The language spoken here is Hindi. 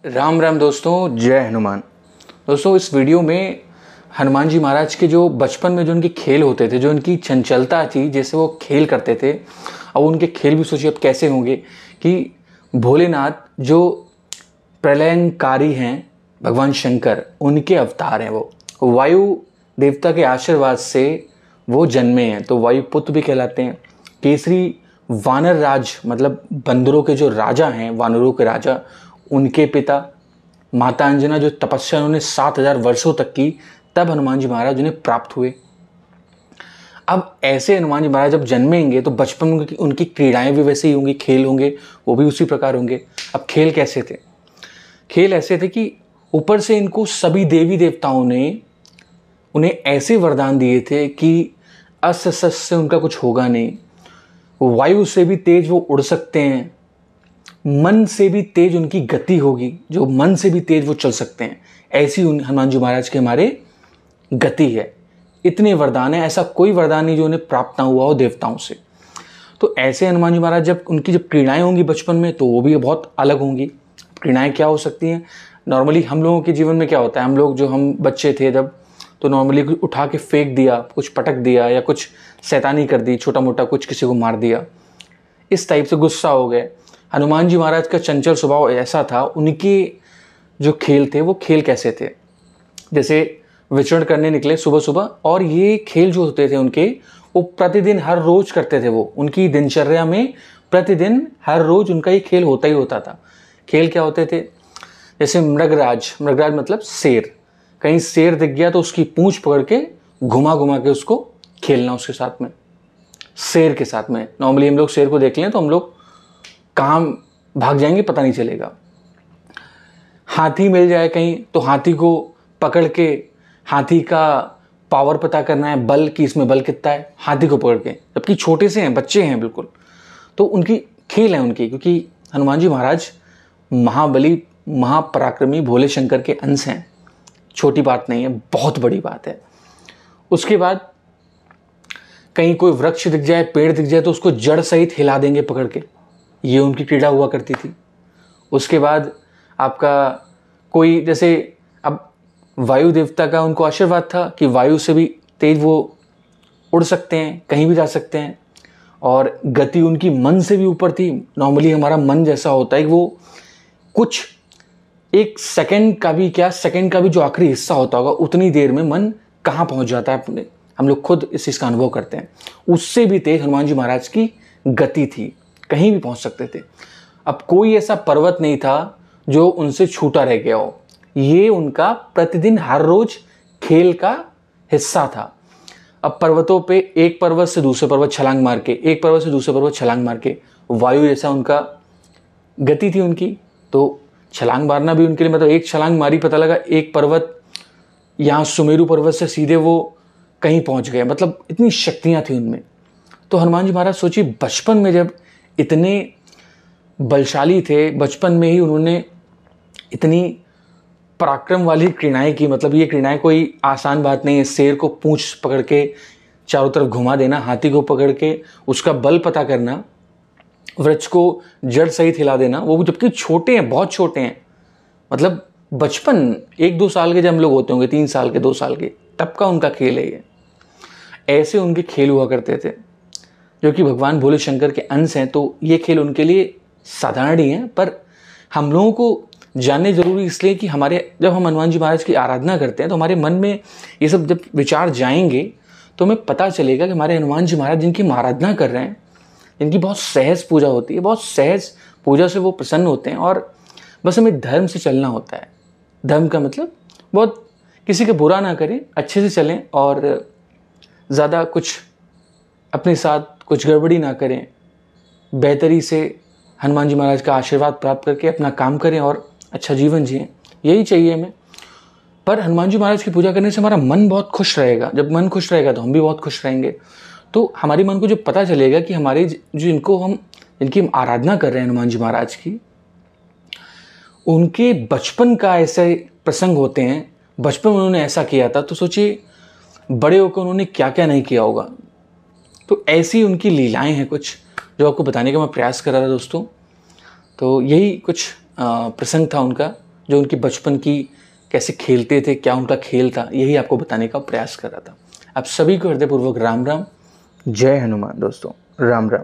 राम राम दोस्तों, जय हनुमान। दोस्तों, इस वीडियो में हनुमान जी महाराज के जो बचपन में जो उनके खेल होते थे, जो उनकी चंचलता थी, जैसे वो खेल करते थे, अब उनके खेल भी सोचिए अब कैसे होंगे कि भोलेनाथ जो प्रलयंकारी हैं, भगवान शंकर उनके अवतार हैं। वो वायु देवता के आशीर्वाद से वो जन्मे हैं, तो वायुपुत्र भी कहलाते हैं। केसरी वानर राज मतलब बंदरों के जो राजा हैं, वानरों के राजा, उनके पिता। माता अंजना जो तपस्या उन्होंने 7000 वर्षों तक की, तब हनुमान जी महाराज उन्हें प्राप्त हुए। अब ऐसे हनुमान जी महाराज जब जन्मेंगे तो बचपन में उनकी क्रीड़ाएं भी वैसे ही होंगी, खेल होंगे वो भी उसी प्रकार होंगे। अब खेल कैसे थे? खेल ऐसे थे कि ऊपर से इनको सभी देवी देवताओं ने उन्हें ऐसे वरदान दिए थे कि अस्त्र शस्त्र से उनका कुछ होगा नहीं, वायु से भी तेज वो उड़ सकते हैं, मन से भी तेज उनकी गति होगी, जो मन से भी तेज वो चल सकते हैं। ऐसी हनुमान जी महाराज के हमारे गति है। इतने वरदान है, ऐसा कोई वरदान नहीं जो उन्हें प्राप्त ना हुआ हो देवताओं से। तो ऐसे हनुमान जी महाराज जब उनकी जब क्रीड़ाएं होंगी बचपन में, तो वो भी बहुत अलग होंगी। क्रीड़ाएं क्या हो सकती हैं? नॉर्मली हम लोगों के जीवन में क्या होता है, हम लोग जो हम बच्चे थे जब, तो नॉर्मली कुछ उठा के फेंक दिया, कुछ पटक दिया या कुछ शैतानी कर दी, छोटा मोटा कुछ किसी को मार दिया, इस टाइप से गुस्सा हो गए। हनुमान जी महाराज का चंचल स्वभाव ऐसा था। उनके जो खेल थे वो खेल कैसे थे? जैसे विचरण करने निकले सुबह सुबह, और ये खेल जो होते थे उनके, वो प्रतिदिन हर रोज करते थे। वो उनकी दिनचर्या में प्रतिदिन हर रोज उनका ये खेल होता ही होता था। खेल क्या होते थे? जैसे मृगराज, मृगराज मतलब शेर। कहीं शेर दिख गया तो उसकी पूंछ पकड़ के घुमा घुमा के उसको खेलना उसके साथ में, शेर के साथ में। नॉर्मली हम लोग शेर को देख लें तो हम लोग कहाँ भाग जाएंगे पता नहीं चलेगा। हाथी मिल जाए कहीं तो हाथी को पकड़ के हाथी का पावर पता करना है, बल कि इसमें बल कितना है, हाथी को पकड़ के, जबकि छोटे से हैं, बच्चे हैं बिल्कुल। तो उनकी खेल है उनकी, क्योंकि हनुमान जी महाराज महाबली महापराक्रमी भोले शंकर के अंश हैं। छोटी बात नहीं है, बहुत बड़ी बात है। उसके बाद कहीं कोई वृक्ष दिख जाए, पेड़ दिख जाए, तो उसको जड़ सहित हिला देंगे पकड़ के, ये उनकी क्रीड़ा हुआ करती थी। उसके बाद आपका कोई, जैसे अब वायु देवता का उनको आशीर्वाद था कि वायु से भी तेज वो उड़ सकते हैं, कहीं भी जा सकते हैं, और गति उनकी मन से भी ऊपर थी। नॉर्मली हमारा मन जैसा होता है कि वो कुछ एक सेकंड का भी, क्या सेकंड का भी जो आखिरी हिस्सा होता होगा, उतनी देर में मन कहाँ पहुंच जाता है अपने, हम लोग खुद इस चीज़ का अनुभव करते हैं। उससे भी तेज हनुमान जी महाराज की गति थी, कहीं भी पहुंच सकते थे। अब कोई ऐसा पर्वत नहीं था जो उनसे छूटा रह गया हो। ये उनका प्रतिदिन हर रोज खेल का हिस्सा था। अब पर्वतों पे एक पर्वत से दूसरे पर्वत छलांग मार के, एक पर्वत से दूसरे पर्वत छलांग मार के, वायु जैसा उनका गति थी उनकी, तो छलांग मारना भी उनके लिए, मतलब एक छलांग मारी, पता लगा एक पर्वत यहाँ सुमेरु पर्वत से सीधे वो कहीं पहुंच गए, मतलब इतनी शक्तियां थी उनमें। तो हनुमान जी महाराज सोचिए, बचपन में जब इतने बलशाली थे, बचपन में ही उन्होंने इतनी पराक्रम वाली क्रीड़ाएं की। मतलब ये क्रीड़ाएं कोई आसान बात नहीं है। शेर को पूंछ पकड़ के चारों तरफ घुमा देना, हाथी को पकड़ के उसका बल पता करना, वृक्ष को जड़ सहित हिला देना, वो भी जबकि छोटे हैं, बहुत छोटे हैं। मतलब बचपन 1-2 साल के जब हम लोग होते होंगे, 3 साल के, 2 साल के, तब का उनका खेल है ये। ऐसे उनके खेल हुआ करते थे, जो कि भगवान भोले शंकर के अंश हैं। तो ये खेल उनके लिए साधारण ही हैं, पर हम लोगों को जानने जरूरी इसलिए कि हमारे, जब हम हनुमान जी महाराज की आराधना करते हैं तो हमारे मन में ये सब जब विचार जाएंगे तो हमें पता चलेगा कि हमारे हनुमान जी महाराज जिनकी हम आराधना कर रहे हैं, जिनकी बहुत सहज पूजा होती है, बहुत सहज पूजा से वो प्रसन्न होते हैं, और बस हमें धर्म से चलना होता है। धर्म का मतलब बहुत किसी का बुरा ना करें, अच्छे से चलें, और ज़्यादा कुछ अपने साथ कुछ गड़बड़ी ना करें, बेहतरी से हनुमान जी महाराज का आशीर्वाद प्राप्त करके अपना काम करें और अच्छा जीवन जिएं, यही चाहिए हमें। पर हनुमान जी महाराज की पूजा करने से हमारा मन बहुत खुश रहेगा। जब मन खुश रहेगा तो हम भी बहुत खुश रहेंगे। तो हमारे मन को जो पता चलेगा कि हमारे जो जिनकी हम आराधना कर रहे हैं हनुमान जी महाराज की, उनके बचपन का ऐसे प्रसंग होते हैं, बचपन में उन्होंने ऐसा किया था, तो सोचिए बड़े होकर उन्होंने क्या क्या नहीं किया होगा। तो ऐसी उनकी लीलाएं हैं कुछ, जो आपको बताने का मैं प्रयास कर रहा था दोस्तों। तो यही कुछ प्रसंग था उनका, जो उनकी बचपन की कैसे खेलते थे, क्या उनका खेल था, यही आपको बताने का प्रयास कर रहा था। आप सभी को हृदयपूर्वक राम राम। जय हनुमान दोस्तों, राम राम।